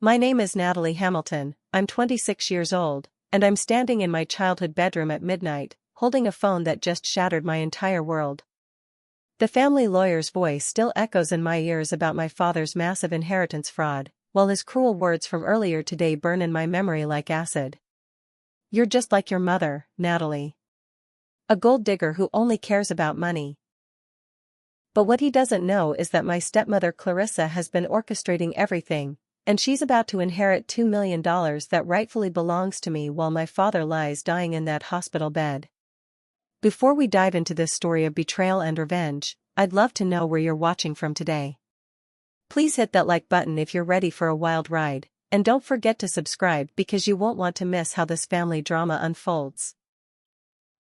My name is Natalie Hamilton, I'm 26 years old, and I'm standing in my childhood bedroom at midnight, holding a phone that just shattered my entire world. The family lawyer's voice still echoes in my ears about my father's massive inheritance fraud, while his cruel words from earlier today burn in my memory like acid. You're just like your mother, Natalie. A gold digger who only cares about money. But what he doesn't know is that my stepmother Clarissa has been orchestrating everything, and she's about to inherit $2 million that rightfully belongs to me while my father lies dying in that hospital bed. Before we dive into this story of betrayal and revenge, I'd love to know where you're watching from today. Please hit that like button if you're ready for a wild ride, and don't forget to subscribe because you won't want to miss how this family drama unfolds.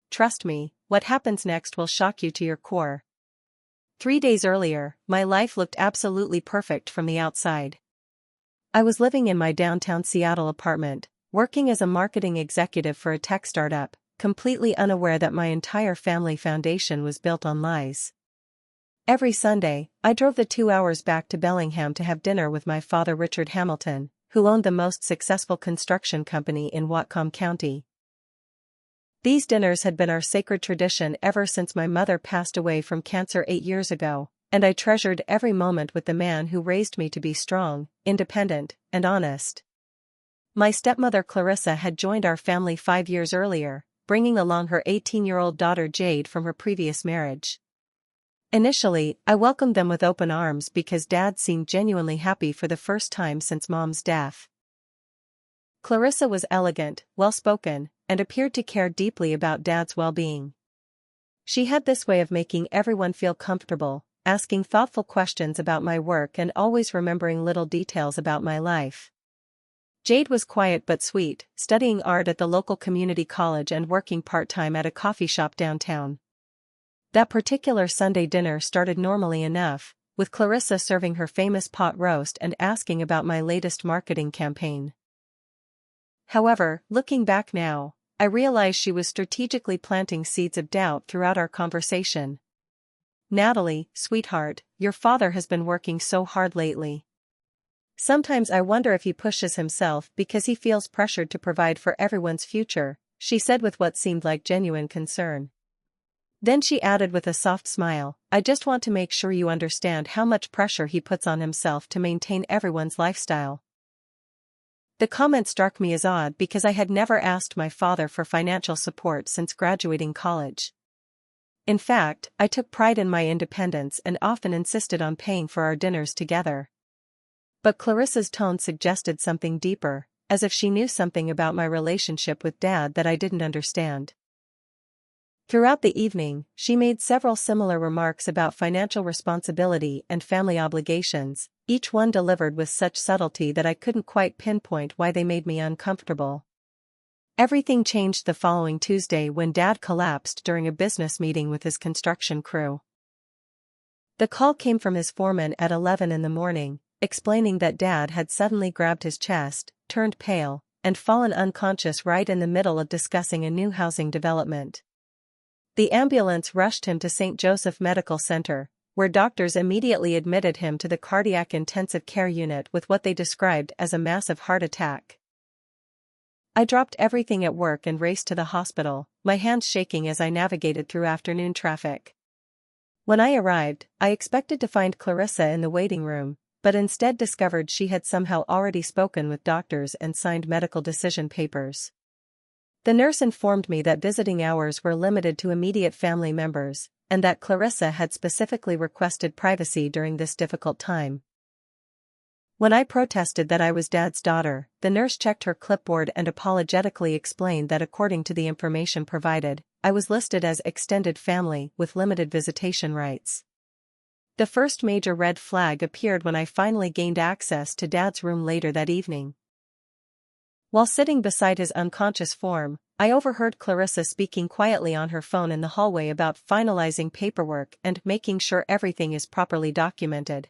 Trust me, what happens next will shock you to your core. 3 days earlier, my life looked absolutely perfect from the outside. I was living in my downtown Seattle apartment, working as a marketing executive for a tech startup, completely unaware that my entire family foundation was built on lies. Every Sunday, I drove the 2 hours back to Bellingham to have dinner with my father Richard Hamilton, who owned the most successful construction company in Whatcom County. These dinners had been our sacred tradition ever since my mother passed away from cancer 8 years ago, and I treasured every moment with the man who raised me to be strong, independent, and honest. My stepmother Clarissa had joined our family 5 years earlier, bringing along her 18-year-old daughter Jade from her previous marriage. Initially, I welcomed them with open arms because Dad seemed genuinely happy for the first time since Mom's death. Clarissa was elegant, well-spoken, and appeared to care deeply about Dad's well-being. She had this way of making everyone feel comfortable, asking thoughtful questions about my work and always remembering little details about my life. Jade was quiet but sweet, studying art at the local community college and working part-time at a coffee shop downtown. That particular Sunday dinner started normally enough, with Clarissa serving her famous pot roast and asking about my latest marketing campaign. However, looking back now, I realize she was strategically planting seeds of doubt throughout our conversation. Natalie, sweetheart, your father has been working so hard lately. Sometimes I wonder if he pushes himself because he feels pressured to provide for everyone's future, she said with what seemed like genuine concern. Then she added with a soft smile, I just want to make sure you understand how much pressure he puts on himself to maintain everyone's lifestyle. The comment struck me as odd because I had never asked my father for financial support since graduating college. In fact, I took pride in my independence and often insisted on paying for our dinners together. But Clarissa's tone suggested something deeper, as if she knew something about my relationship with Dad that I didn't understand. Throughout the evening, she made several similar remarks about financial responsibility and family obligations, each one delivered with such subtlety that I couldn't quite pinpoint why they made me uncomfortable. Everything changed the following Tuesday when Dad collapsed during a business meeting with his construction crew. The call came from his foreman at 11 in the morning, explaining that Dad had suddenly grabbed his chest, turned pale, and fallen unconscious right in the middle of discussing a new housing development. The ambulance rushed him to St. Joseph Medical Center, where doctors immediately admitted him to the cardiac intensive care unit with what they described as a massive heart attack. I dropped everything at work and raced to the hospital, my hands shaking as I navigated through afternoon traffic. When I arrived, I expected to find Clarissa in the waiting room, but instead discovered she had somehow already spoken with doctors and signed medical decision papers. The nurse informed me that visiting hours were limited to immediate family members, and that Clarissa had specifically requested privacy during this difficult time. When I protested that I was Dad's daughter, the nurse checked her clipboard and apologetically explained that according to the information provided, I was listed as extended family with limited visitation rights. The first major red flag appeared when I finally gained access to Dad's room later that evening. While sitting beside his unconscious form, I overheard Clarissa speaking quietly on her phone in the hallway about finalizing paperwork and making sure everything is properly documented.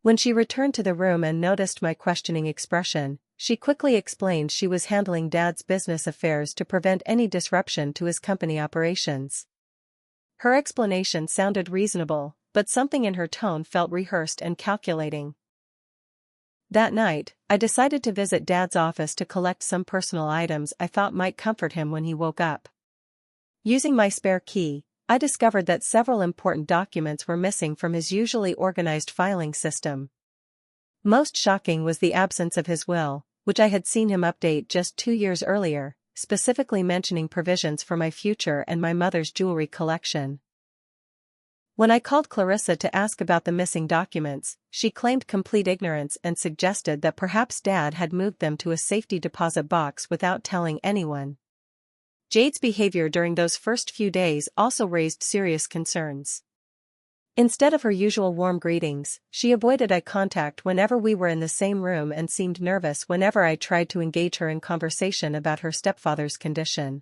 When she returned to the room and noticed my questioning expression, she quickly explained she was handling Dad's business affairs to prevent any disruption to his company operations. Her explanation sounded reasonable, but something in her tone felt rehearsed and calculating. That night, I decided to visit Dad's office to collect some personal items I thought might comfort him when he woke up. Using my spare key, I discovered that several important documents were missing from his usually organized filing system. Most shocking was the absence of his will, which I had seen him update just 2 years earlier, specifically mentioning provisions for my future and my mother's jewelry collection. When I called Clarissa to ask about the missing documents, she claimed complete ignorance and suggested that perhaps Dad had moved them to a safety deposit box without telling anyone. Jade's behavior during those first few days also raised serious concerns. Instead of her usual warm greetings, she avoided eye contact whenever we were in the same room and seemed nervous whenever I tried to engage her in conversation about her stepfather's condition.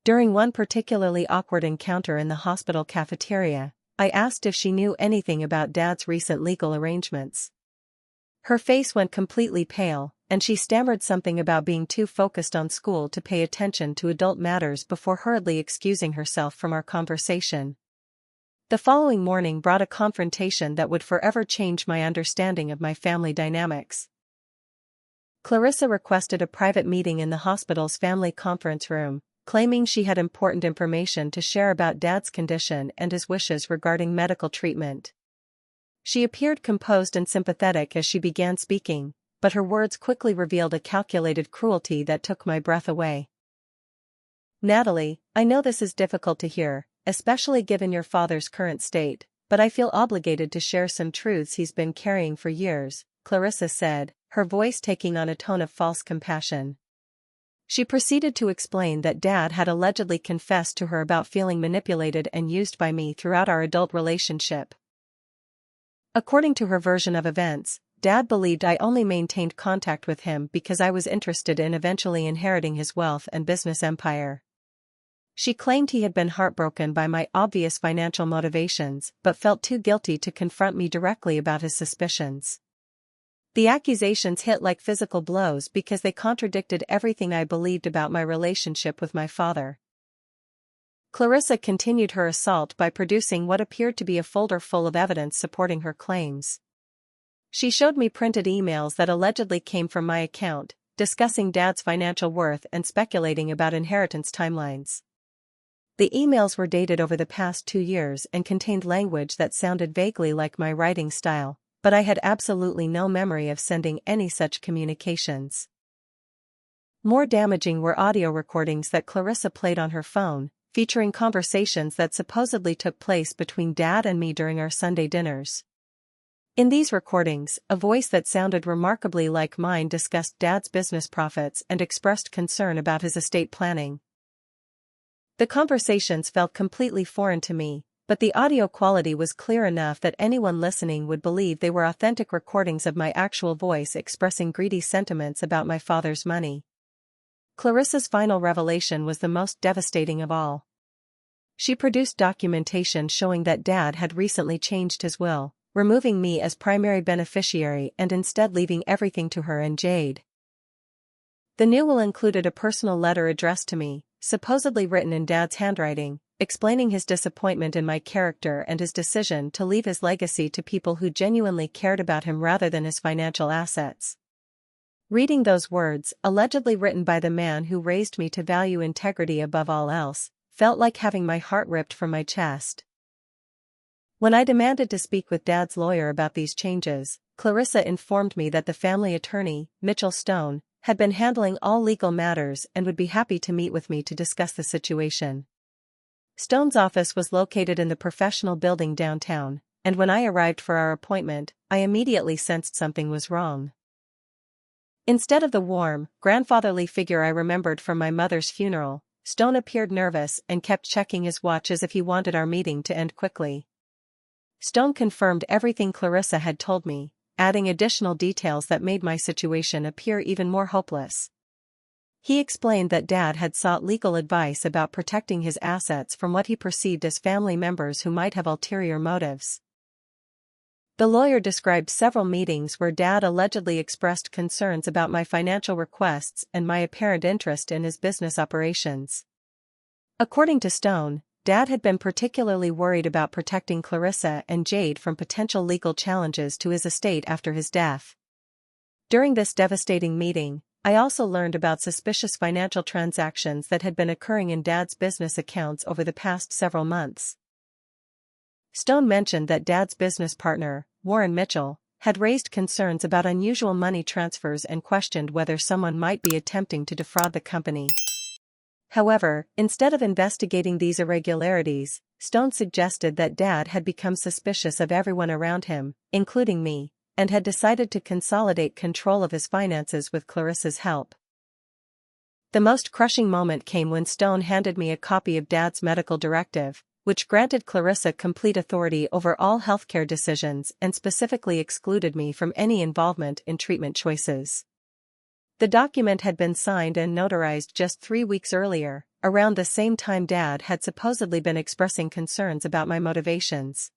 During one particularly awkward encounter in the hospital cafeteria, I asked if she knew anything about Dad's recent legal arrangements. Her face went completely pale, and she stammered something about being too focused on school to pay attention to adult matters before hurriedly excusing herself from our conversation. The following morning brought a confrontation that would forever change my understanding of my family dynamics. Clarissa requested a private meeting in the hospital's family conference room, claiming she had important information to share about Dad's condition and his wishes regarding medical treatment. She appeared composed and sympathetic as she began speaking, but her words quickly revealed a calculated cruelty that took my breath away. "Natalie, I know this is difficult to hear, especially given your father's current state, but I feel obligated to share some truths he's been carrying for years," Clarissa said, her voice taking on a tone of false compassion. She proceeded to explain that Dad had allegedly confessed to her about feeling manipulated and used by me throughout our adult relationship. According to her version of events, Dad believed I only maintained contact with him because I was interested in eventually inheriting his wealth and business empire. She claimed he had been heartbroken by my obvious financial motivations but felt too guilty to confront me directly about his suspicions. The accusations hit like physical blows because they contradicted everything I believed about my relationship with my father. Clarissa continued her assault by producing what appeared to be a folder full of evidence supporting her claims. She showed me printed emails that allegedly came from my account, discussing Dad's financial worth and speculating about inheritance timelines. The emails were dated over the past 2 years and contained language that sounded vaguely like my writing style, but I had absolutely no memory of sending any such communications. More damaging were audio recordings that Clarissa played on her phone, featuring conversations that supposedly took place between Dad and me during our Sunday dinners. In these recordings, a voice that sounded remarkably like mine discussed Dad's business profits and expressed concern about his estate planning. The conversations felt completely foreign to me, but the audio quality was clear enough that anyone listening would believe they were authentic recordings of my actual voice expressing greedy sentiments about my father's money. Clarissa's final revelation was the most devastating of all. She produced documentation showing that Dad had recently changed his will, removing me as primary beneficiary and instead leaving everything to her and Jade. The new will included a personal letter addressed to me, supposedly written in Dad's handwriting, explaining his disappointment in my character and his decision to leave his legacy to people who genuinely cared about him rather than his financial assets. Reading those words, allegedly written by the man who raised me to value integrity above all else, felt like having my heart ripped from my chest. When I demanded to speak with Dad's lawyer about these changes, Clarissa informed me that the family attorney, Mitchell Stone, had been handling all legal matters and would be happy to meet with me to discuss the situation. Stone's office was located in the professional building downtown, and when I arrived for our appointment, I immediately sensed something was wrong. Instead of the warm, grandfatherly figure I remembered from my mother's funeral, Stone appeared nervous and kept checking his watch as if he wanted our meeting to end quickly. Stone confirmed everything Clarissa had told me, adding additional details that made my situation appear even more hopeless. He explained that Dad had sought legal advice about protecting his assets from what he perceived as family members who might have ulterior motives. The lawyer described several meetings where Dad allegedly expressed concerns about my financial requests and my apparent interest in his business operations. According to Stone, Dad had been particularly worried about protecting Clarissa and Jade from potential legal challenges to his estate after his death. During this devastating meeting, I also learned about suspicious financial transactions that had been occurring in Dad's business accounts over the past several months. Stone mentioned that Dad's business partner, Warren Mitchell, had raised concerns about unusual money transfers and questioned whether someone might be attempting to defraud the company. However, instead of investigating these irregularities, Stone suggested that Dad had become suspicious of everyone around him, including me, and had decided to consolidate control of his finances with Clarissa's help. The most crushing moment came when Stone handed me a copy of Dad's medical directive, which granted Clarissa complete authority over all healthcare decisions and specifically excluded me from any involvement in treatment choices. The document had been signed and notarized just 3 weeks earlier, around the same time Dad had supposedly been expressing concerns about my motivations.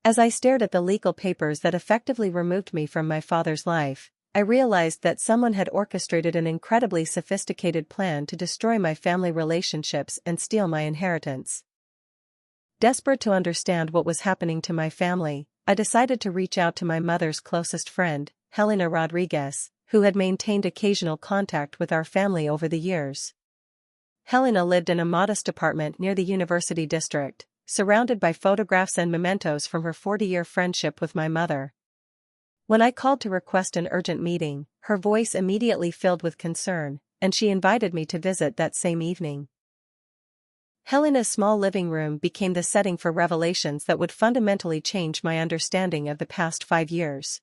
As I stared at the legal papers that effectively removed me from my father's life, I realized that someone had orchestrated an incredibly sophisticated plan to destroy my family relationships and steal my inheritance. Desperate to understand what was happening to my family, I decided to reach out to my mother's closest friend, Helena Rodriguez, who had maintained occasional contact with our family over the years. Helena lived in a modest apartment near the University District, surrounded by photographs and mementos from her 40-year friendship with my mother. When I called to request an urgent meeting, her voice immediately filled with concern, and she invited me to visit that same evening. Helena's small living room became the setting for revelations that would fundamentally change my understanding of the past 5 years.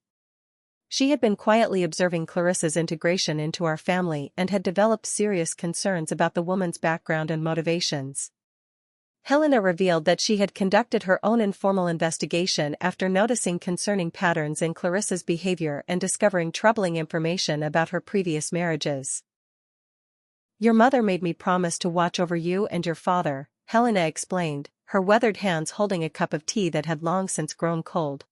She had been quietly observing Clarissa's integration into our family and had developed serious concerns about the woman's background and motivations. Helena revealed that she had conducted her own informal investigation after noticing concerning patterns in Clarissa's behavior and discovering troubling information about her previous marriages. "Your mother made me promise to watch over you and your father," Helena explained, her weathered hands holding a cup of tea that had long since grown cold.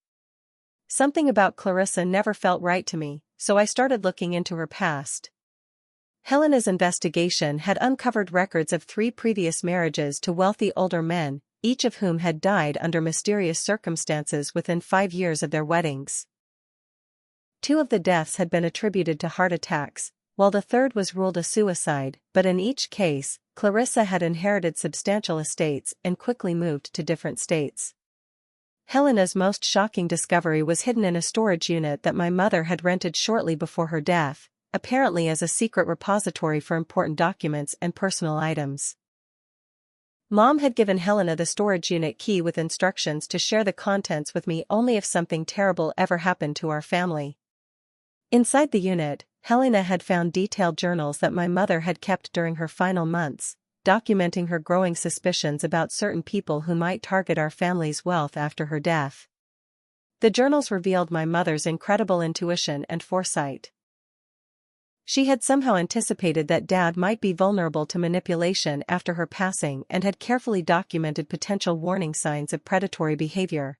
"Something about Clarissa never felt right to me, so I started looking into her past." Helena's investigation had uncovered records of 3 previous marriages to wealthy older men, each of whom had died under mysterious circumstances within 5 years of their weddings. 2 of the deaths had been attributed to heart attacks, while the third was ruled a suicide, but in each case, Clarissa had inherited substantial estates and quickly moved to different states. Helena's most shocking discovery was hidden in a storage unit that my mother had rented shortly before her death, apparently as a secret repository for important documents and personal items. Mom had given Helena the storage unit key with instructions to share the contents with me only if something terrible ever happened to our family. Inside the unit, Helena had found detailed journals that my mother had kept during her final months, documenting her growing suspicions about certain people who might target our family's wealth after her death. The journals revealed my mother's incredible intuition and foresight. She had somehow anticipated that Dad might be vulnerable to manipulation after her passing and had carefully documented potential warning signs of predatory behavior.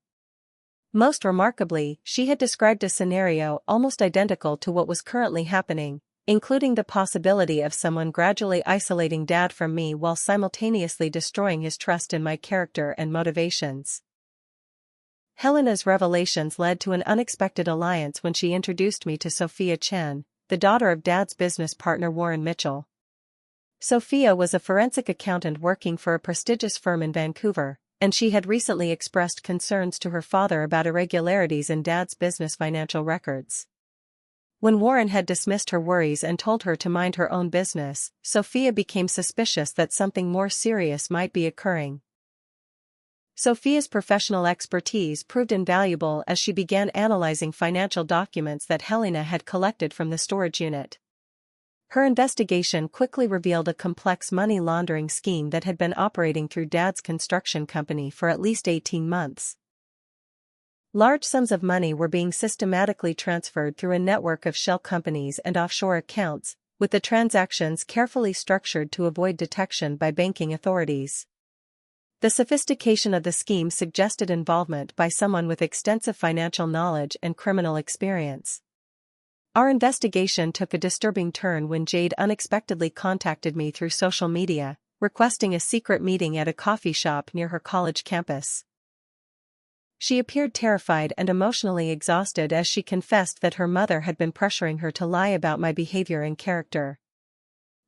Most remarkably, she had described a scenario almost identical to what was currently happening, including the possibility of someone gradually isolating Dad from me while simultaneously destroying his trust in my character and motivations. Helena's revelations led to an unexpected alliance when she introduced me to Sophia Chen, the daughter of Dad's business partner Warren Mitchell. Sophia was a forensic accountant working for a prestigious firm in Vancouver, and she had recently expressed concerns to her father about irregularities in Dad's business financial records. When Warren had dismissed her worries and told her to mind her own business, Sophia became suspicious that something more serious might be occurring. Sophia's professional expertise proved invaluable as she began analyzing financial documents that Helena had collected from the storage unit. Her investigation quickly revealed a complex money laundering scheme that had been operating through Dad's construction company for at least 18 months. Large sums of money were being systematically transferred through a network of shell companies and offshore accounts, with the transactions carefully structured to avoid detection by banking authorities. The sophistication of the scheme suggested involvement by someone with extensive financial knowledge and criminal experience. Our investigation took a disturbing turn when Jade unexpectedly contacted me through social media, requesting a secret meeting at a coffee shop near her college campus. She appeared terrified and emotionally exhausted as she confessed that her mother had been pressuring her to lie about my behavior and character.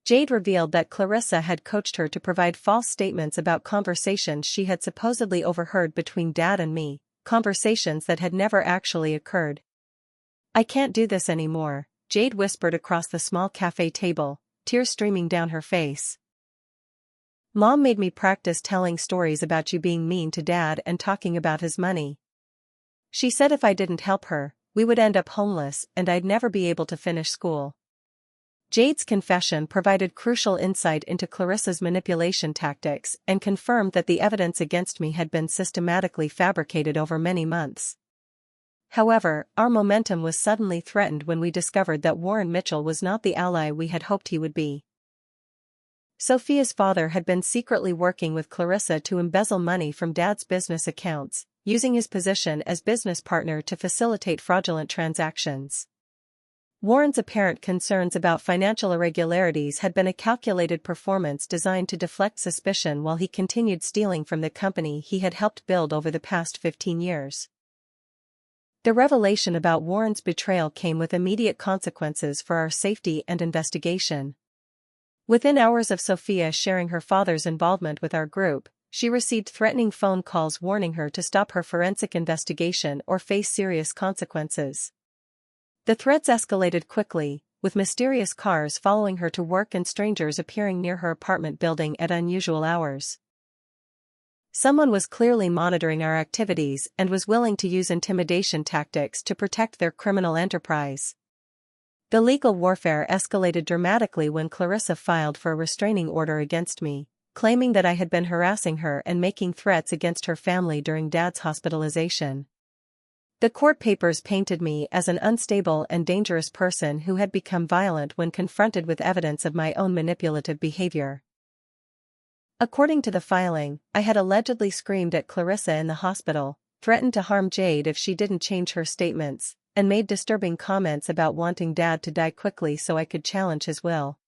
Jade revealed that Clarissa had coached her to provide false statements about conversations she had supposedly overheard between Dad and me, conversations that had never actually occurred. "I can't do this anymore," Jade whispered across the small cafe table, tears streaming down her face. "Mom made me practice telling stories about you being mean to Dad and talking about his money. She said if I didn't help her, we would end up homeless and I'd never be able to finish school." Jade's confession provided crucial insight into Clarissa's manipulation tactics and confirmed that the evidence against me had been systematically fabricated over many months. However, our momentum was suddenly threatened when we discovered that Warren Mitchell was not the ally we had hoped he would be. Sophia's father had been secretly working with Clarissa to embezzle money from Dad's business accounts, using his position as business partner to facilitate fraudulent transactions. Warren's apparent concerns about financial irregularities had been a calculated performance designed to deflect suspicion while he continued stealing from the company he had helped build over the past 15 years. The revelation about Warren's betrayal came with immediate consequences for our safety and investigation. Within hours of Sophia sharing her father's involvement with our group, she received threatening phone calls warning her to stop her forensic investigation or face serious consequences. The threats escalated quickly, with mysterious cars following her to work and strangers appearing near her apartment building at unusual hours. Someone was clearly monitoring our activities and was willing to use intimidation tactics to protect their criminal enterprise. The legal warfare escalated dramatically when Clarissa filed for a restraining order against me, claiming that I had been harassing her and making threats against her family during Dad's hospitalization. The court papers painted me as an unstable and dangerous person who had become violent when confronted with evidence of my own manipulative behavior. According to the filing, I had allegedly screamed at Clarissa in the hospital, threatened to harm Jade if she didn't change her statements, and made disturbing comments about wanting Dad to die quickly so I could challenge his will.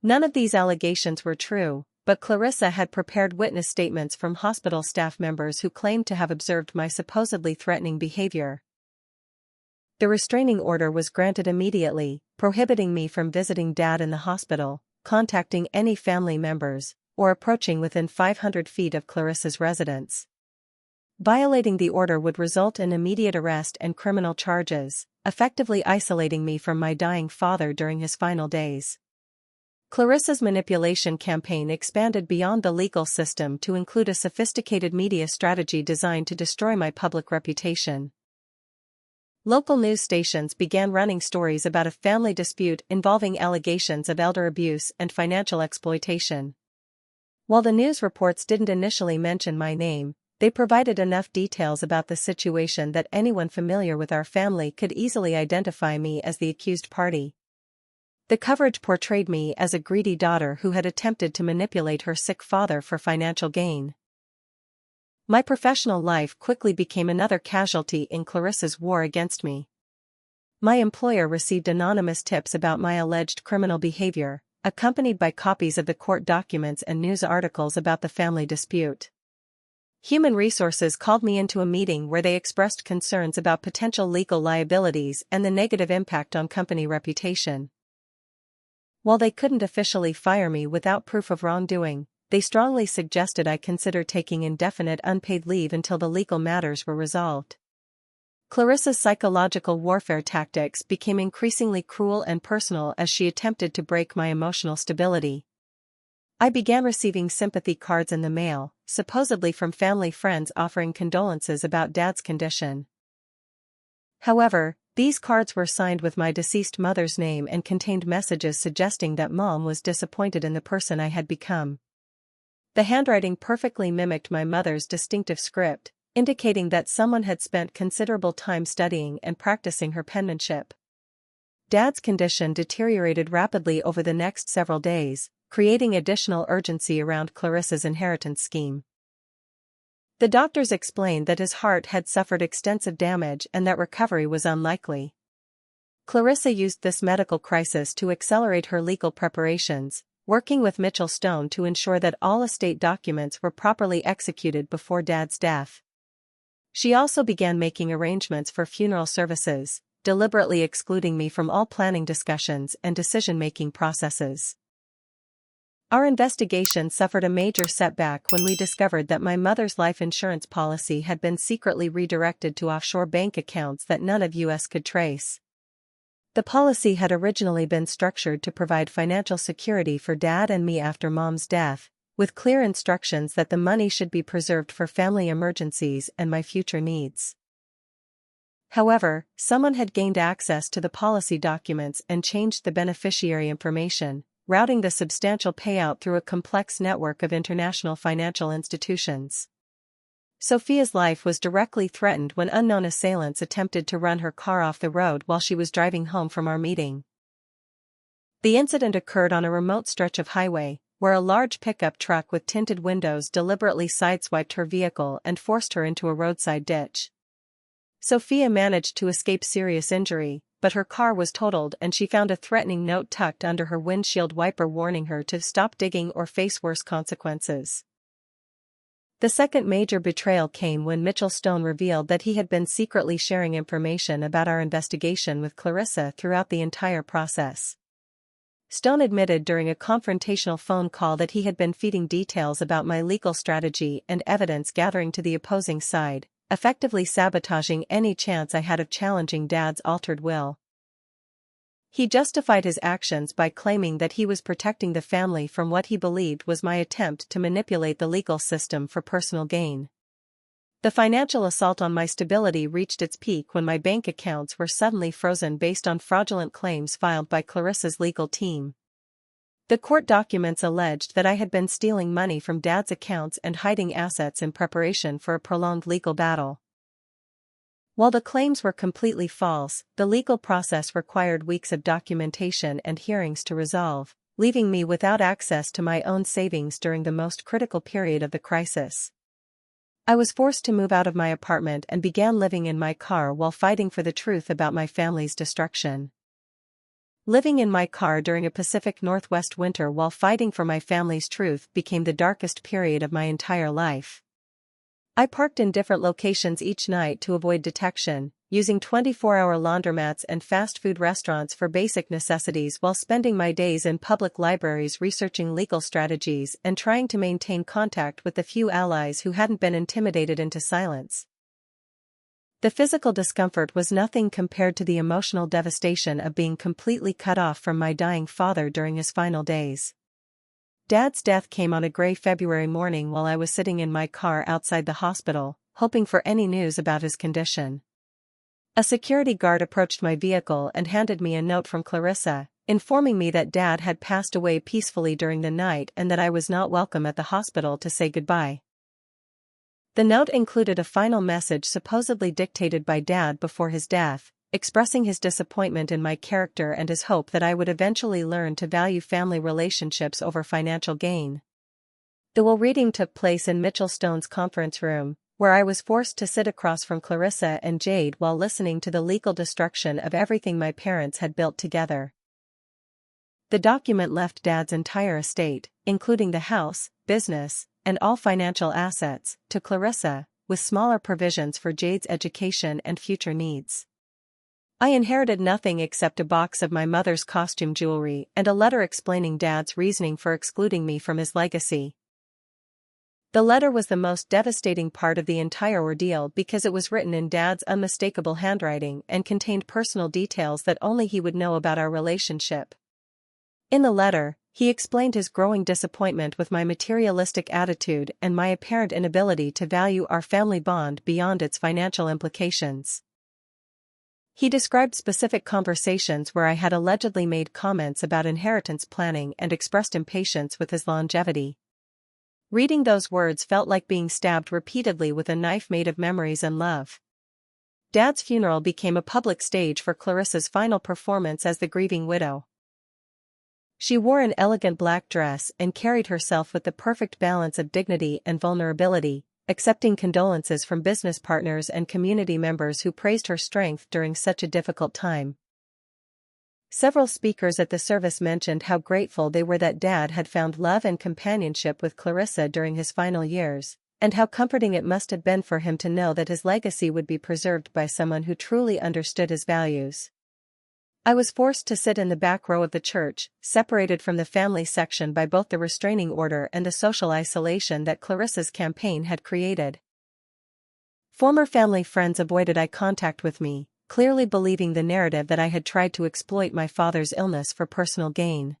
None of these allegations were true, but Clarissa had prepared witness statements from hospital staff members who claimed to have observed my supposedly threatening behavior. The restraining order was granted immediately, prohibiting me from visiting Dad in the hospital, contacting any family members, or approaching within 500 feet of Clarissa's residence. Violating the order would result in immediate arrest and criminal charges, effectively isolating me from my dying father during his final days. Clarissa's manipulation campaign expanded beyond the legal system to include a sophisticated media strategy designed to destroy my public reputation. Local news stations began running stories about a family dispute involving allegations of elder abuse and financial exploitation. While the news reports didn't initially mention my name, they provided enough details about the situation that anyone familiar with our family could easily identify me as the accused party. The coverage portrayed me as a greedy daughter who had attempted to manipulate her sick father for financial gain. My professional life quickly became another casualty in Clarissa's war against me. My employer received anonymous tips about my alleged criminal behavior, accompanied by copies of the court documents and news articles about the family dispute. Human Resources called me into a meeting where they expressed concerns about potential legal liabilities and the negative impact on company reputation. While they couldn't officially fire me without proof of wrongdoing, they strongly suggested I consider taking indefinite unpaid leave until the legal matters were resolved. Clarissa's psychological warfare tactics became increasingly cruel and personal as she attempted to break my emotional stability. I began receiving sympathy cards in the mail, supposedly from family friends offering condolences about Dad's condition. However, these cards were signed with my deceased mother's name and contained messages suggesting that Mom was disappointed in the person I had become. The handwriting perfectly mimicked my mother's distinctive script, indicating that someone had spent considerable time studying and practicing her penmanship. Dad's condition deteriorated rapidly over the next several days, creating additional urgency around Clarissa's inheritance scheme. The doctors explained that his heart had suffered extensive damage and that recovery was unlikely. Clarissa used this medical crisis to accelerate her legal preparations, working with Mitchell Stone to ensure that all estate documents were properly executed before Dad's death. She also began making arrangements for funeral services, deliberately excluding me from all planning discussions and decision-making processes. Our investigation suffered a major setback when we discovered that my mother's life insurance policy had been secretly redirected to offshore bank accounts that none of us could trace. The policy had originally been structured to provide financial security for Dad and me after Mom's death, with clear instructions that the money should be preserved for family emergencies and my future needs. However, someone had gained access to the policy documents and changed the beneficiary information, routing the substantial payout through a complex network of international financial institutions. Sophia's life was directly threatened when unknown assailants attempted to run her car off the road while she was driving home from our meeting. The incident occurred on a remote stretch of highway, where a large pickup truck with tinted windows deliberately sideswiped her vehicle and forced her into a roadside ditch. Sophia managed to escape serious injury, but her car was totaled and she found a threatening note tucked under her windshield wiper warning her to stop digging or face worse consequences. The second major betrayal came when Mitchell Stone revealed that he had been secretly sharing information about our investigation with Clarissa throughout the entire process. Stone admitted during a confrontational phone call that he had been feeding details about my legal strategy and evidence gathering to the opposing side, effectively sabotaging any chance I had of challenging Dad's altered will. He justified his actions by claiming that he was protecting the family from what he believed was my attempt to manipulate the legal system for personal gain. The financial assault on my stability reached its peak when my bank accounts were suddenly frozen based on fraudulent claims filed by Clarissa's legal team. The court documents alleged that I had been stealing money from Dad's accounts and hiding assets in preparation for a prolonged legal battle. While the claims were completely false, the legal process required weeks of documentation and hearings to resolve, leaving me without access to my own savings during the most critical period of the crisis. I was forced to move out of my apartment and began living in my car while fighting for the truth about my family's destruction. Living in my car during a Pacific Northwest winter while fighting for my family's truth became the darkest period of my entire life. I parked in different locations each night to avoid detection, using 24-hour laundromats and fast food restaurants for basic necessities while spending my days in public libraries researching legal strategies and trying to maintain contact with the few allies who hadn't been intimidated into silence. The physical discomfort was nothing compared to the emotional devastation of being completely cut off from my dying father during his final days. Dad's death came on a gray February morning while I was sitting in my car outside the hospital, hoping for any news about his condition. A security guard approached my vehicle and handed me a note from Clarissa, informing me that Dad had passed away peacefully during the night and that I was not welcome at the hospital to say goodbye. The note included a final message supposedly dictated by Dad before his death, expressing his disappointment in my character and his hope that I would eventually learn to value family relationships over financial gain. The will reading took place in Mitchell Stone's conference room, where I was forced to sit across from Clarissa and Jade while listening to the legal destruction of everything my parents had built together. The document left Dad's entire estate, including the house, business, and all financial assets, to Clarissa, with smaller provisions for Jade's education and future needs. I inherited nothing except a box of my mother's costume jewelry and a letter explaining Dad's reasoning for excluding me from his legacy. The letter was the most devastating part of the entire ordeal because it was written in Dad's unmistakable handwriting and contained personal details that only he would know about our relationship. In the letter, he explained his growing disappointment with my materialistic attitude and my apparent inability to value our family bond beyond its financial implications. He described specific conversations where I had allegedly made comments about inheritance planning and expressed impatience with his longevity. Reading those words felt like being stabbed repeatedly with a knife made of memories and love. Dad's funeral became a public stage for Clarissa's final performance as the grieving widow. She wore an elegant black dress and carried herself with the perfect balance of dignity and vulnerability, accepting condolences from business partners and community members who praised her strength during such a difficult time. Several speakers at the service mentioned how grateful they were that Dad had found love and companionship with Clarissa during his final years, and how comforting it must have been for him to know that his legacy would be preserved by someone who truly understood his values. I was forced to sit in the back row of the church, separated from the family section by both the restraining order and the social isolation that Clarissa's campaign had created. Former family friends avoided eye contact with me, clearly believing the narrative that I had tried to exploit my father's illness for personal gain.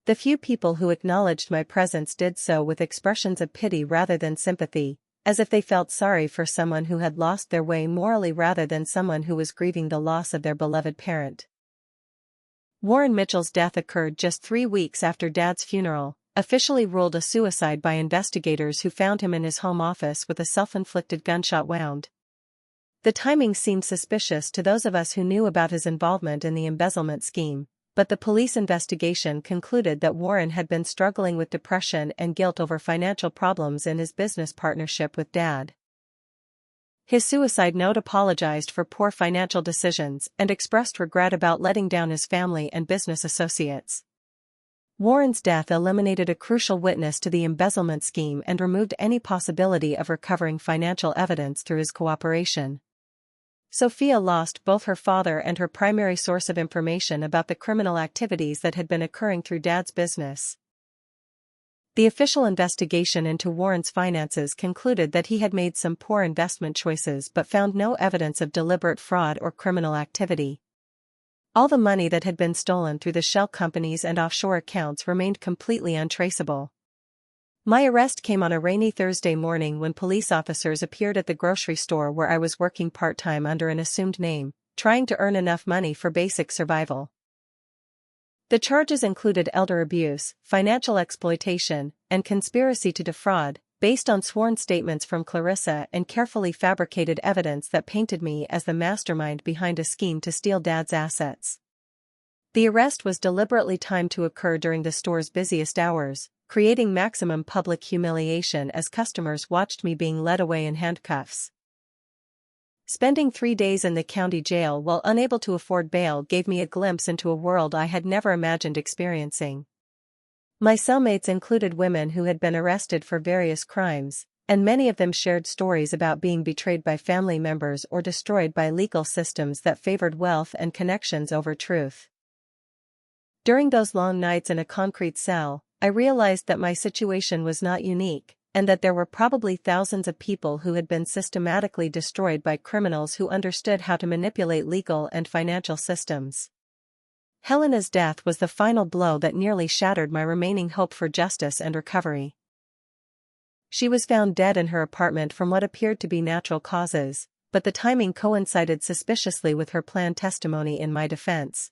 The few people who acknowledged my presence did so with expressions of pity rather than sympathy, as if they felt sorry for someone who had lost their way morally rather than someone who was grieving the loss of their beloved parent. Warren Mitchell's death occurred just 3 weeks after Dad's funeral, officially ruled a suicide by investigators who found him in his home office with a self-inflicted gunshot wound. The timing seemed suspicious to those of us who knew about his involvement in the embezzlement scheme, but the police investigation concluded that Warren had been struggling with depression and guilt over financial problems in his business partnership with Dad. His suicide note apologized for poor financial decisions and expressed regret about letting down his family and business associates. Warren's death eliminated a crucial witness to the embezzlement scheme and removed any possibility of recovering financial evidence through his cooperation. Sophia lost both her father and her primary source of information about the criminal activities that had been occurring through Dad's business. The official investigation into Warren's finances concluded that he had made some poor investment choices but found no evidence of deliberate fraud or criminal activity. All the money that had been stolen through the shell companies and offshore accounts remained completely untraceable. My arrest came on a rainy Thursday morning when police officers appeared at the grocery store where I was working part-time under an assumed name, trying to earn enough money for basic survival. The charges included elder abuse, financial exploitation, and conspiracy to defraud, based on sworn statements from Clarissa and carefully fabricated evidence that painted me as the mastermind behind a scheme to steal Dad's assets. The arrest was deliberately timed to occur during the store's busiest hours, creating maximum public humiliation as customers watched me being led away in handcuffs. Spending 3 days in the county jail while unable to afford bail gave me a glimpse into a world I had never imagined experiencing. My cellmates included women who had been arrested for various crimes, and many of them shared stories about being betrayed by family members or destroyed by legal systems that favored wealth and connections over truth. During those long nights in a concrete cell, I realized that my situation was not unique, and that there were probably thousands of people who had been systematically destroyed by criminals who understood how to manipulate legal and financial systems. Helena's death was the final blow that nearly shattered my remaining hope for justice and recovery. She was found dead in her apartment from what appeared to be natural causes, but the timing coincided suspiciously with her planned testimony in my defense.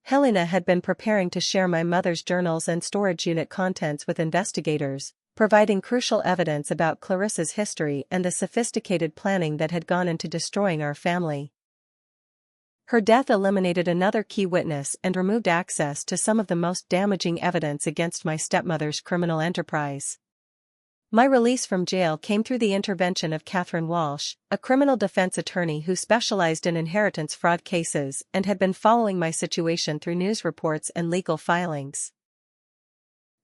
Helena had been preparing to share my mother's journals and storage unit contents with investigators, providing crucial evidence about Clarissa's history and the sophisticated planning that had gone into destroying our family. Her death eliminated another key witness and removed access to some of the most damaging evidence against my stepmother's criminal enterprise. My release from jail came through the intervention of Catherine Walsh, a criminal defense attorney who specialized in inheritance fraud cases and had been following my situation through news reports and legal filings.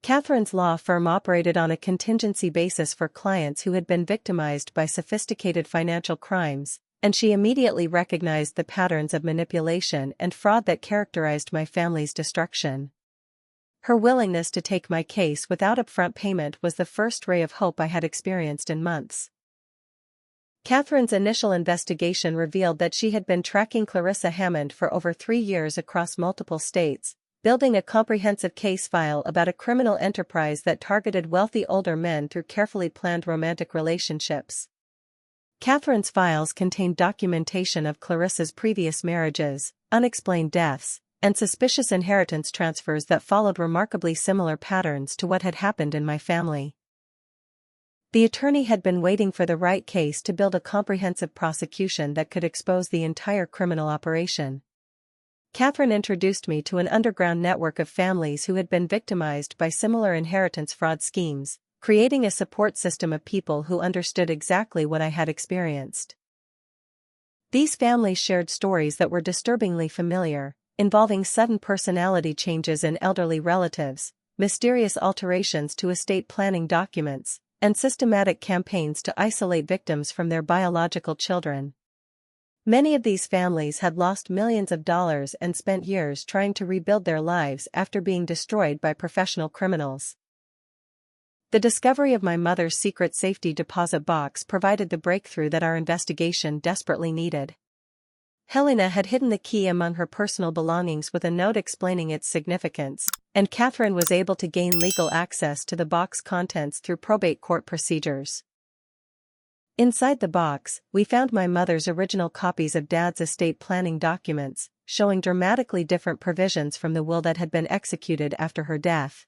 Catherine's law firm operated on a contingency basis for clients who had been victimized by sophisticated financial crimes, and she immediately recognized the patterns of manipulation and fraud that characterized my family's destruction. Her willingness to take my case without upfront payment was the first ray of hope I had experienced in months. Catherine's initial investigation revealed that she had been tracking Clarissa Hammond for over 3 years across multiple states, building a comprehensive case file about a criminal enterprise that targeted wealthy older men through carefully planned romantic relationships. Catherine's files contained documentation of Clarissa's previous marriages, unexplained deaths, and suspicious inheritance transfers that followed remarkably similar patterns to what had happened in my family. The attorney had been waiting for the right case to build a comprehensive prosecution that could expose the entire criminal operation. Catherine introduced me to an underground network of families who had been victimized by similar inheritance fraud schemes, creating a support system of people who understood exactly what I had experienced. These families shared stories that were disturbingly familiar, involving sudden personality changes in elderly relatives, mysterious alterations to estate planning documents, and systematic campaigns to isolate victims from their biological children. Many of these families had lost millions of dollars and spent years trying to rebuild their lives after being destroyed by professional criminals. The discovery of my mother's secret safety deposit box provided the breakthrough that our investigation desperately needed. Helena had hidden the key among her personal belongings with a note explaining its significance, and Catherine was able to gain legal access to the box contents through probate court procedures. Inside the box, we found my mother's original copies of Dad's estate planning documents, showing dramatically different provisions from the will that had been executed after her death.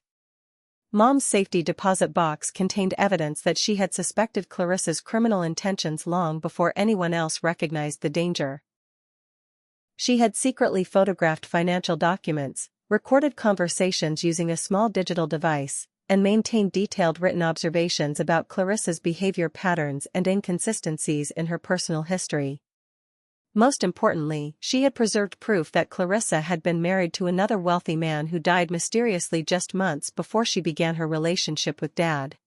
Mom's safety deposit box contained evidence that she had suspected Clarissa's criminal intentions long before anyone else recognized the danger. She had secretly photographed financial documents, recorded conversations using a small digital device, and maintained detailed written observations about Clarissa's behavior patterns and inconsistencies in her personal history. Most importantly, she had preserved proof that Clarissa had been married to another wealthy man who died mysteriously just months before she began her relationship with Dad.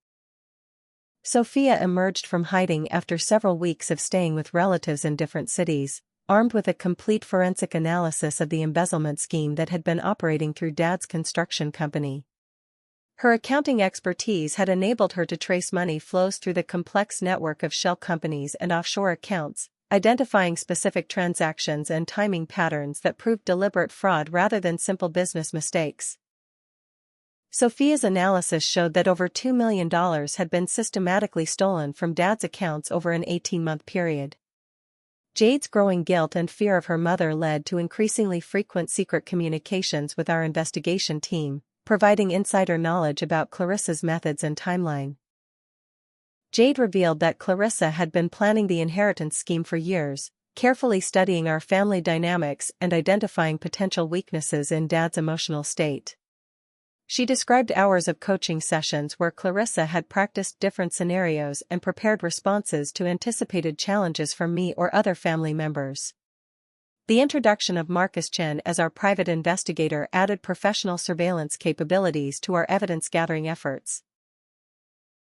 Sophia emerged from hiding after several weeks of staying with relatives in different cities, armed with a complete forensic analysis of the embezzlement scheme that had been operating through Dad's construction company. Her accounting expertise had enabled her to trace money flows through the complex network of shell companies and offshore accounts, identifying specific transactions and timing patterns that proved deliberate fraud rather than simple business mistakes. Sophia's analysis showed that over $2 million had been systematically stolen from Dad's accounts over an 18-month period. Jade's growing guilt and fear of her mother led to increasingly frequent secret communications with our investigation team, providing insider knowledge about Clarissa's methods and timeline. Jade revealed that Clarissa had been planning the inheritance scheme for years, carefully studying our family dynamics and identifying potential weaknesses in Dad's emotional state. She described hours of coaching sessions where Clarissa had practiced different scenarios and prepared responses to anticipated challenges from me or other family members. The introduction of Marcus Chen as our private investigator added professional surveillance capabilities to our evidence-gathering efforts.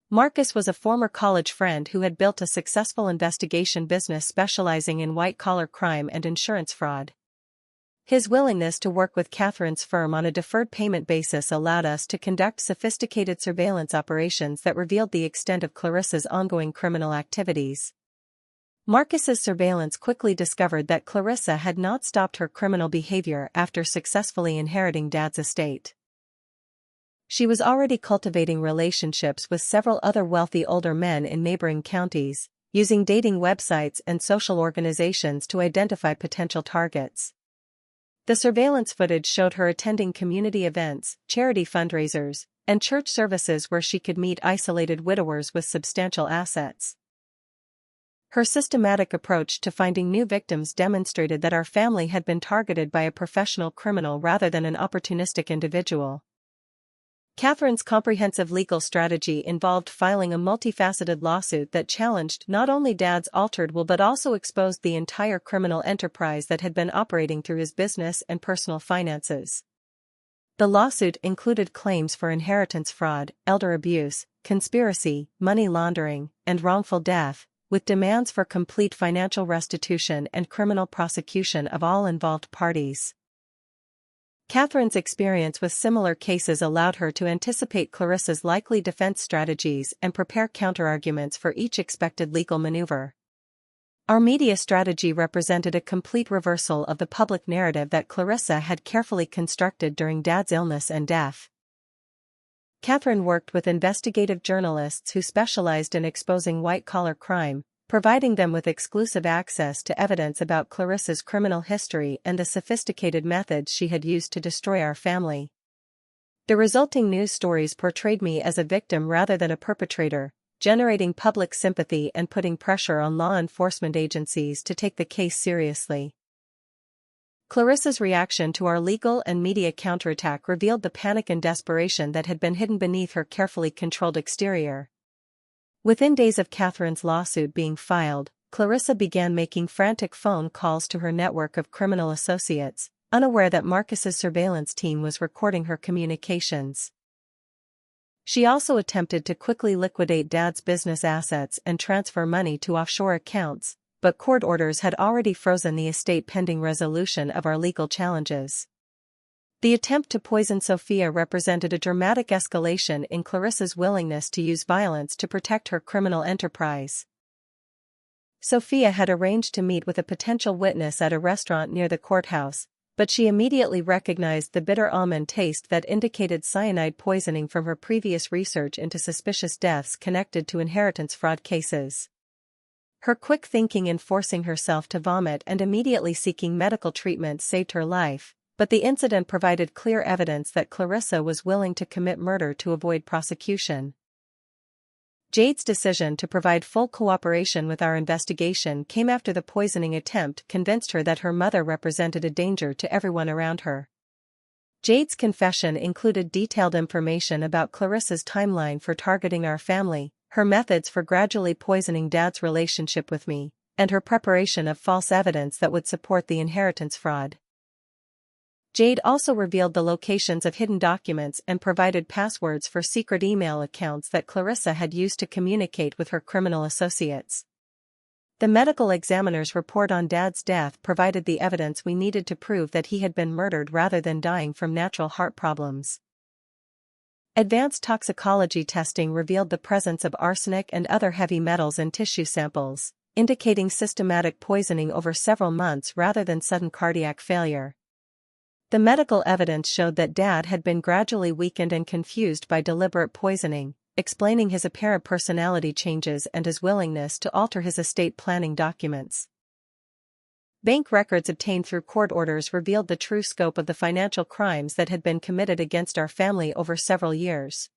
Marcus was a former college friend who had built a successful investigation business specializing in white-collar crime and insurance fraud. His willingness to work with Catherine's firm on a deferred payment basis allowed us to conduct sophisticated surveillance operations that revealed the extent of Clarissa's ongoing criminal activities. Marcus's surveillance quickly discovered that Clarissa had not stopped her criminal behavior after successfully inheriting Dad's estate. She was already cultivating relationships with several other wealthy older men in neighboring counties, using dating websites and social organizations to identify potential targets. The surveillance footage showed her attending community events, charity fundraisers, and church services where she could meet isolated widowers with substantial assets. Her systematic approach to finding new victims demonstrated that our family had been targeted by a professional criminal rather than an opportunistic individual. Catherine's comprehensive legal strategy involved filing a multifaceted lawsuit that challenged not only Dad's altered will but also exposed the entire criminal enterprise that had been operating through his business and personal finances. The lawsuit included claims for inheritance fraud, elder abuse, conspiracy, money laundering, and wrongful death, with demands for complete financial restitution and criminal prosecution of all involved parties. Catherine's experience with similar cases allowed her to anticipate Clarissa's likely defense strategies and prepare counterarguments for each expected legal maneuver. Our media strategy represented a complete reversal of the public narrative that Clarissa had carefully constructed during Dad's illness and death. Catherine worked with investigative journalists who specialized in exposing white-collar crime, providing them with exclusive access to evidence about Clarissa's criminal history and the sophisticated methods she had used to destroy our family. The resulting news stories portrayed me as a victim rather than a perpetrator, generating public sympathy and putting pressure on law enforcement agencies to take the case seriously. Clarissa's reaction to our legal and media counterattack revealed the panic and desperation that had been hidden beneath her carefully controlled exterior. Within days of Catherine's lawsuit being filed, Clarissa began making frantic phone calls to her network of criminal associates, unaware that Marcus's surveillance team was recording her communications. She also attempted to quickly liquidate Dad's business assets and transfer money to offshore accounts, but court orders had already frozen the estate pending resolution of our legal challenges. The attempt to poison Sophia represented a dramatic escalation in Clarissa's willingness to use violence to protect her criminal enterprise. Sophia had arranged to meet with a potential witness at a restaurant near the courthouse, but she immediately recognized the bitter almond taste that indicated cyanide poisoning from her previous research into suspicious deaths connected to inheritance fraud cases. Her quick thinking in forcing herself to vomit and immediately seeking medical treatment saved her life, but the incident provided clear evidence that Clarissa was willing to commit murder to avoid prosecution. Jade's decision to provide full cooperation with our investigation came after the poisoning attempt convinced her that her mother represented a danger to everyone around her. Jade's confession included detailed information about Clarissa's timeline for targeting our family, her methods for gradually poisoning Dad's relationship with me, and her preparation of false evidence that would support the inheritance fraud. Jade also revealed the locations of hidden documents and provided passwords for secret email accounts that Clarissa had used to communicate with her criminal associates. The medical examiner's report on Dad's death provided the evidence we needed to prove that he had been murdered rather than dying from natural heart problems. Advanced toxicology testing revealed the presence of arsenic and other heavy metals in tissue samples, indicating systematic poisoning over several months rather than sudden cardiac failure. The medical evidence showed that Dad had been gradually weakened and confused by deliberate poisoning, explaining his apparent personality changes and his willingness to alter his estate planning documents. Bank records obtained through court orders revealed the true scope of the financial crimes that had been committed against our family over several years.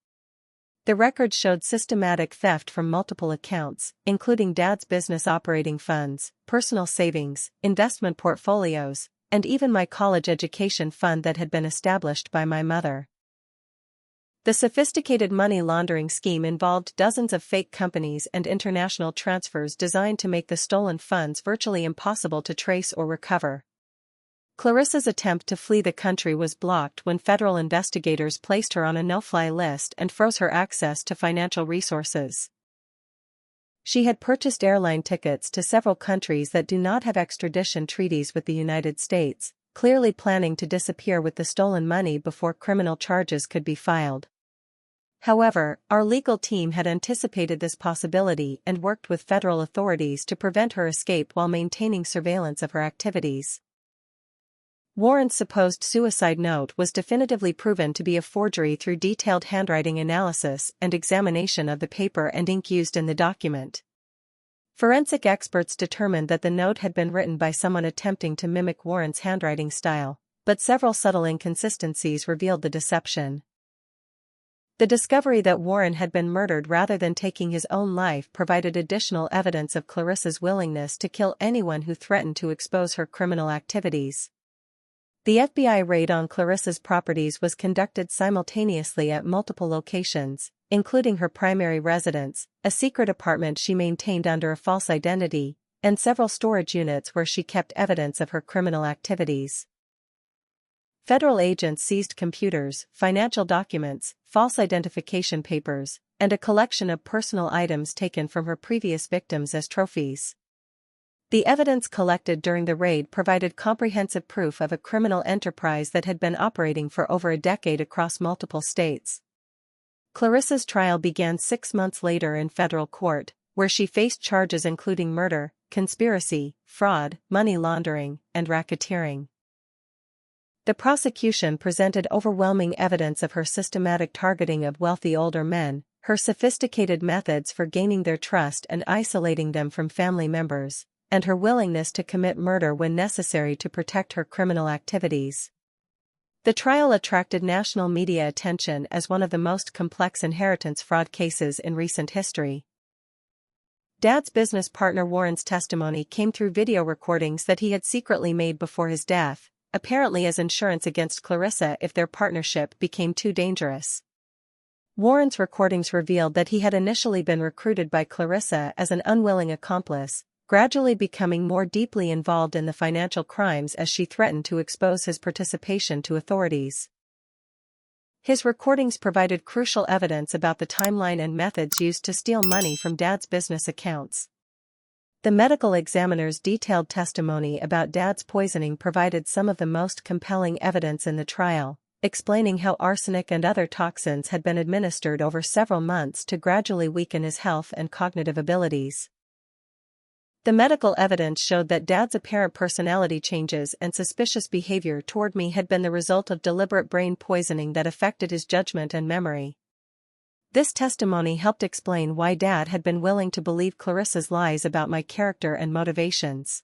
The records showed systematic theft from multiple accounts, including Dad's business operating funds, personal savings, investment portfolios, and even my college education fund that had been established by my mother. The sophisticated money laundering scheme involved dozens of fake companies and international transfers designed to make the stolen funds virtually impossible to trace or recover. Clarissa's attempt to flee the country was blocked when federal investigators placed her on a no-fly list and froze her access to financial resources. She had purchased airline tickets to several countries that do not have extradition treaties with the United States, clearly planning to disappear with the stolen money before criminal charges could be filed. However, our legal team had anticipated this possibility and worked with federal authorities to prevent her escape while maintaining surveillance of her activities. Warren's supposed suicide note was definitively proven to be a forgery through detailed handwriting analysis and examination of the paper and ink used in the document. Forensic experts determined that the note had been written by someone attempting to mimic Warren's handwriting style, but several subtle inconsistencies revealed the deception. The discovery that Warren had been murdered rather than taking his own life provided additional evidence of Clarissa's willingness to kill anyone who threatened to expose her criminal activities. The FBI raid on Clarissa's properties was conducted simultaneously at multiple locations, including her primary residence, a secret apartment she maintained under a false identity, and several storage units where she kept evidence of her criminal activities. Federal agents seized computers, financial documents, false identification papers, and a collection of personal items taken from her previous victims as trophies. The evidence collected during the raid provided comprehensive proof of a criminal enterprise that had been operating for over a decade across multiple states. Clarissa's trial began 6 months later in federal court, where she faced charges including murder, conspiracy, fraud, money laundering, and racketeering. The prosecution presented overwhelming evidence of her systematic targeting of wealthy older men, her sophisticated methods for gaining their trust and isolating them from family members, and her willingness to commit murder when necessary to protect her criminal activities. The trial attracted national media attention as one of the most complex inheritance fraud cases in recent history. Dad's business partner Warren's testimony came through video recordings that he had secretly made before his death, apparently as insurance against Clarissa if their partnership became too dangerous. Warren's recordings revealed that he had initially been recruited by Clarissa as an unwilling accomplice, gradually becoming more deeply involved in the financial crimes as she threatened to expose his participation to authorities. His recordings provided crucial evidence about the timeline and methods used to steal money from Dad's business accounts. The medical examiner's detailed testimony about Dad's poisoning provided some of the most compelling evidence in the trial, explaining how arsenic and other toxins had been administered over several months to gradually weaken his health and cognitive abilities. The medical evidence showed that Dad's apparent personality changes and suspicious behavior toward me had been the result of deliberate brain poisoning that affected his judgment and memory. This testimony helped explain why Dad had been willing to believe Clarissa's lies about my character and motivations.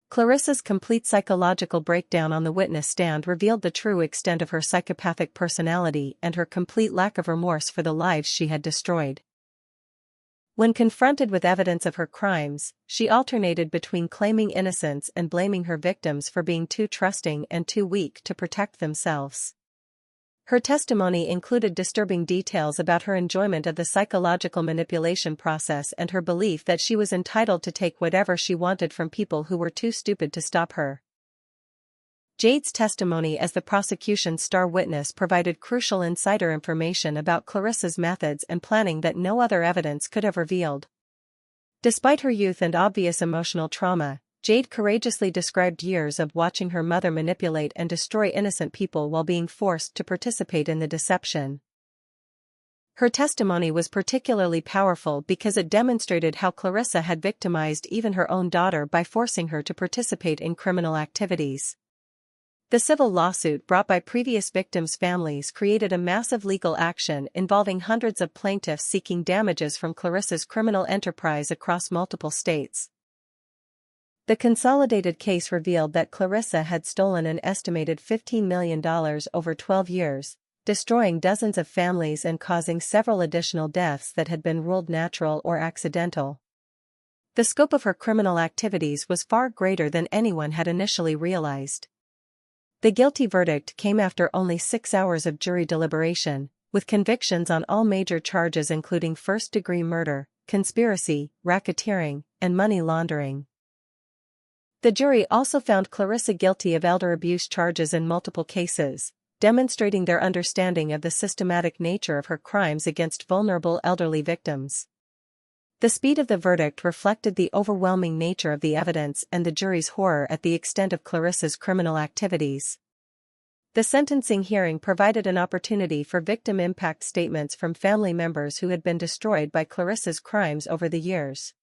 Clarissa's complete psychological breakdown on the witness stand revealed the true extent of her psychopathic personality and her complete lack of remorse for the lives she had destroyed. When confronted with evidence of her crimes, she alternated between claiming innocence and blaming her victims for being too trusting and too weak to protect themselves. Her testimony included disturbing details about her enjoyment of the psychological manipulation process and her belief that she was entitled to take whatever she wanted from people who were too stupid to stop her. Jade's testimony as the prosecution's star witness provided crucial insider information about Clarissa's methods and planning that no other evidence could have revealed. Despite her youth and obvious emotional trauma, Jade courageously described years of watching her mother manipulate and destroy innocent people while being forced to participate in the deception. Her testimony was particularly powerful because it demonstrated how Clarissa had victimized even her own daughter by forcing her to participate in criminal activities. The civil lawsuit brought by previous victims' families created a massive legal action involving hundreds of plaintiffs seeking damages from Clarissa's criminal enterprise across multiple states. The consolidated case revealed that Clarissa had stolen an estimated $15 million over 12 years, destroying dozens of families and causing several additional deaths that had been ruled natural or accidental. The scope of her criminal activities was far greater than anyone had initially realized. The guilty verdict came after only 6 hours of jury deliberation, with convictions on all major charges including first-degree murder, conspiracy, racketeering, and money laundering. The jury also found Clarissa guilty of elder abuse charges in multiple cases, demonstrating their understanding of the systematic nature of her crimes against vulnerable elderly victims. The speed of the verdict reflected the overwhelming nature of the evidence and the jury's horror at the extent of Clarissa's criminal activities. The sentencing hearing provided an opportunity for victim impact statements from family members who had been destroyed by Clarissa's crimes over the years.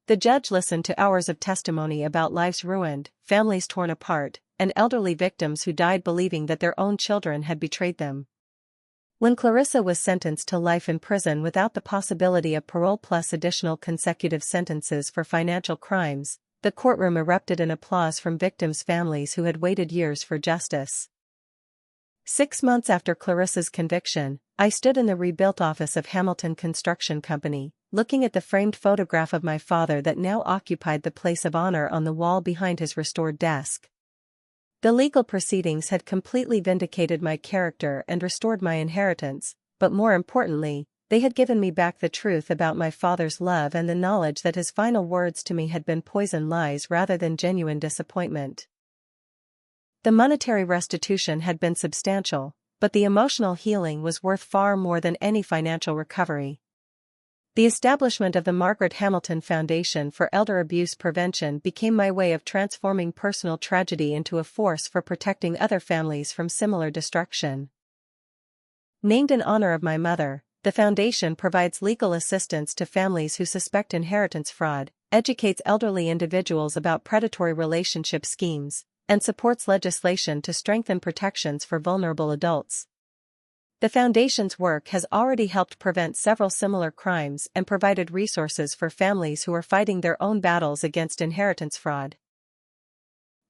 The judge listened to hours of testimony about lives ruined, families torn apart, and elderly victims who died believing that their own children had betrayed them. When Clarissa was sentenced to life in prison without the possibility of parole plus additional consecutive sentences for financial crimes, the courtroom erupted in applause from victims' families who had waited years for justice. 6 months after Clarissa's conviction, I stood in the rebuilt office of Hamilton Construction Company, looking at the framed photograph of my father that now occupied the place of honor on the wall behind his restored desk. The legal proceedings had completely vindicated my character and restored my inheritance, but more importantly, they had given me back the truth about my father's love and the knowledge that his final words to me had been poisoned lies rather than genuine disappointment. The monetary restitution had been substantial, but the emotional healing was worth far more than any financial recovery. The establishment of the Margaret Hamilton Foundation for Elder Abuse Prevention became my way of transforming personal tragedy into a force for protecting other families from similar destruction. Named in honor of my mother, the foundation provides legal assistance to families who suspect inheritance fraud, educates elderly individuals about predatory relationship schemes, and supports legislation to strengthen protections for vulnerable adults. The Foundation's work has already helped prevent several similar crimes and provided resources for families who are fighting their own battles against inheritance fraud.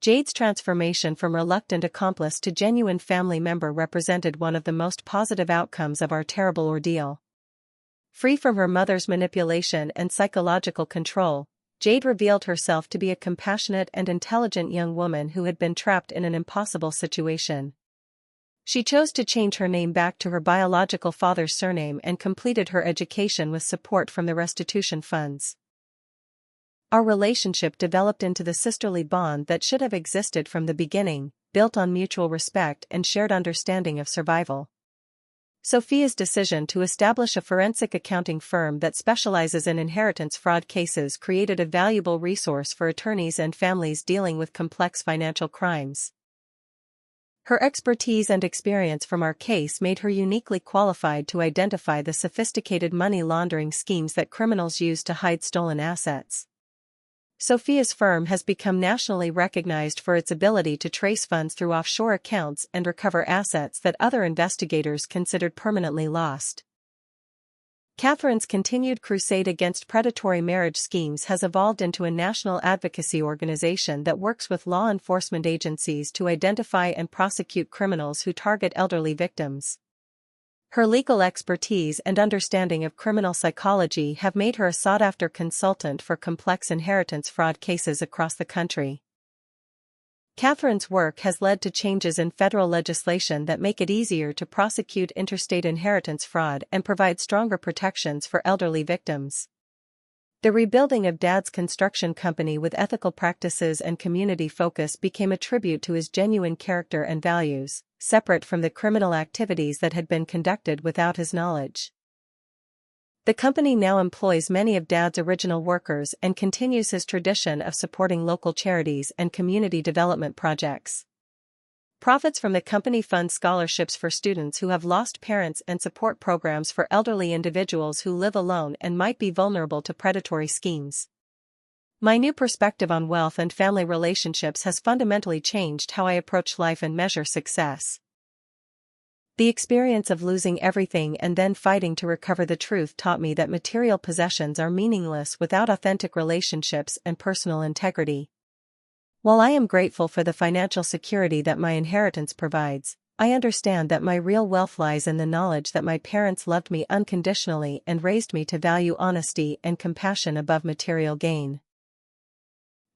Jade's transformation from reluctant accomplice to genuine family member represented one of the most positive outcomes of our terrible ordeal. Free from her mother's manipulation and psychological control, Jade revealed herself to be a compassionate and intelligent young woman who had been trapped in an impossible situation. She chose to change her name back to her biological father's surname and completed her education with support from the restitution funds. Our relationship developed into the sisterly bond that should have existed from the beginning, built on mutual respect and shared understanding of survival. Sophia's decision to establish a forensic accounting firm that specializes in inheritance fraud cases created a valuable resource for attorneys and families dealing with complex financial crimes. Her expertise and experience from our case made her uniquely qualified to identify the sophisticated money laundering schemes that criminals use to hide stolen assets. Sophia's firm has become nationally recognized for its ability to trace funds through offshore accounts and recover assets that other investigators considered permanently lost. Catherine's continued crusade against predatory marriage schemes has evolved into a national advocacy organization that works with law enforcement agencies to identify and prosecute criminals who target elderly victims. Her legal expertise and understanding of criminal psychology have made her a sought-after consultant for complex inheritance fraud cases across the country. Catherine's work has led to changes in federal legislation that make it easier to prosecute interstate inheritance fraud and provide stronger protections for elderly victims. The rebuilding of Dad's construction company with ethical practices and community focus became a tribute to his genuine character and values, separate from the criminal activities that had been conducted without his knowledge. The company now employs many of Dad's original workers and continues his tradition of supporting local charities and community development projects. Profits from the company fund scholarships for students who have lost parents and support programs for elderly individuals who live alone and might be vulnerable to predatory schemes. My new perspective on wealth and family relationships has fundamentally changed how I approach life and measure success. The experience of losing everything and then fighting to recover the truth taught me that material possessions are meaningless without authentic relationships and personal integrity. While I am grateful for the financial security that my inheritance provides, I understand that my real wealth lies in the knowledge that my parents loved me unconditionally and raised me to value honesty and compassion above material gain.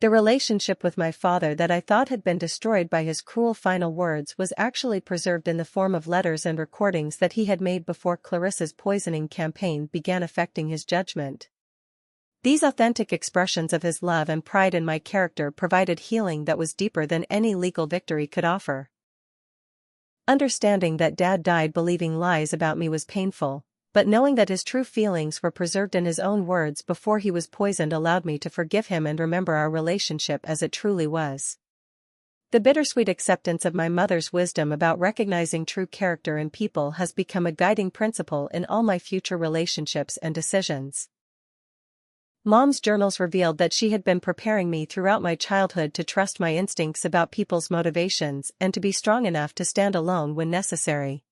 The relationship with my father that I thought had been destroyed by his cruel final words was actually preserved in the form of letters and recordings that he had made before Clarissa's poisoning campaign began affecting his judgment. These authentic expressions of his love and pride in my character provided healing that was deeper than any legal victory could offer. Understanding that Dad died believing lies about me was painful, but knowing that his true feelings were preserved in his own words before he was poisoned allowed me to forgive him and remember our relationship as it truly was. The bittersweet acceptance of my mother's wisdom about recognizing true character in people has become a guiding principle in all my future relationships and decisions. Mom's journals revealed that she had been preparing me throughout my childhood to trust my instincts about people's motivations and to be strong enough to stand alone when necessary.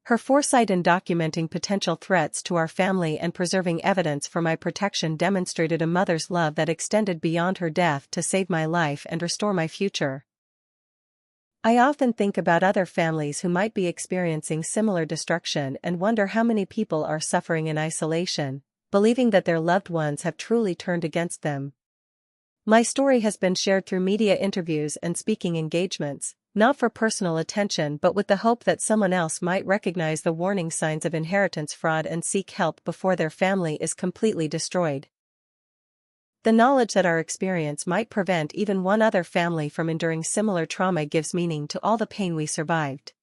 Her foresight in documenting potential threats to our family and preserving evidence for my protection demonstrated a mother's love that extended beyond her death to save my life and restore my future. I often think about other families who might be experiencing similar destruction and wonder how many people are suffering in isolation, believing that their loved ones have truly turned against them. My story has been shared through media interviews and speaking engagements, not for personal attention but with the hope that someone else might recognize the warning signs of inheritance fraud and seek help before their family is completely destroyed. The knowledge that our experience might prevent even one other family from enduring similar trauma gives meaning to all the pain we survived.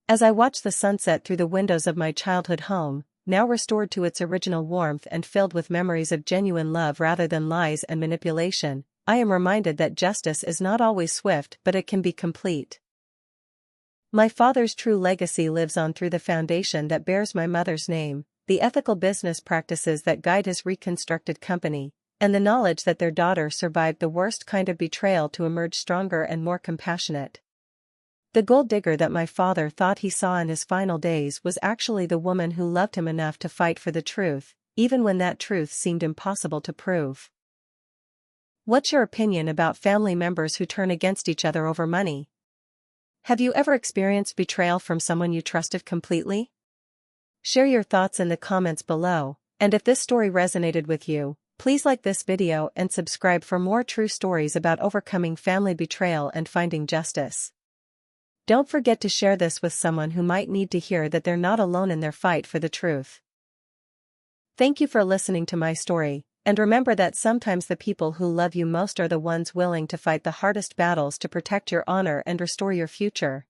As I watch the sunset through the windows of my childhood home, now restored to its original warmth and filled with memories of genuine love rather than lies and manipulation, I am reminded that justice is not always swift but it can be complete. My father's true legacy lives on through the foundation that bears my mother's name, the ethical business practices that guide his reconstructed company, and the knowledge that their daughter survived the worst kind of betrayal to emerge stronger and more compassionate. The gold digger that my father thought he saw in his final days was actually the woman who loved him enough to fight for the truth, even when that truth seemed impossible to prove. What's your opinion about family members who turn against each other over money? Have you ever experienced betrayal from someone you trusted completely? Share your thoughts in the comments below, and if this story resonated with you, please like this video and subscribe for more true stories about overcoming family betrayal and finding justice. Don't forget to share this with someone who might need to hear that they're not alone in their fight for the truth. Thank you for listening to my story. And remember that sometimes the people who love you most are the ones willing to fight the hardest battles to protect your honor and restore your future.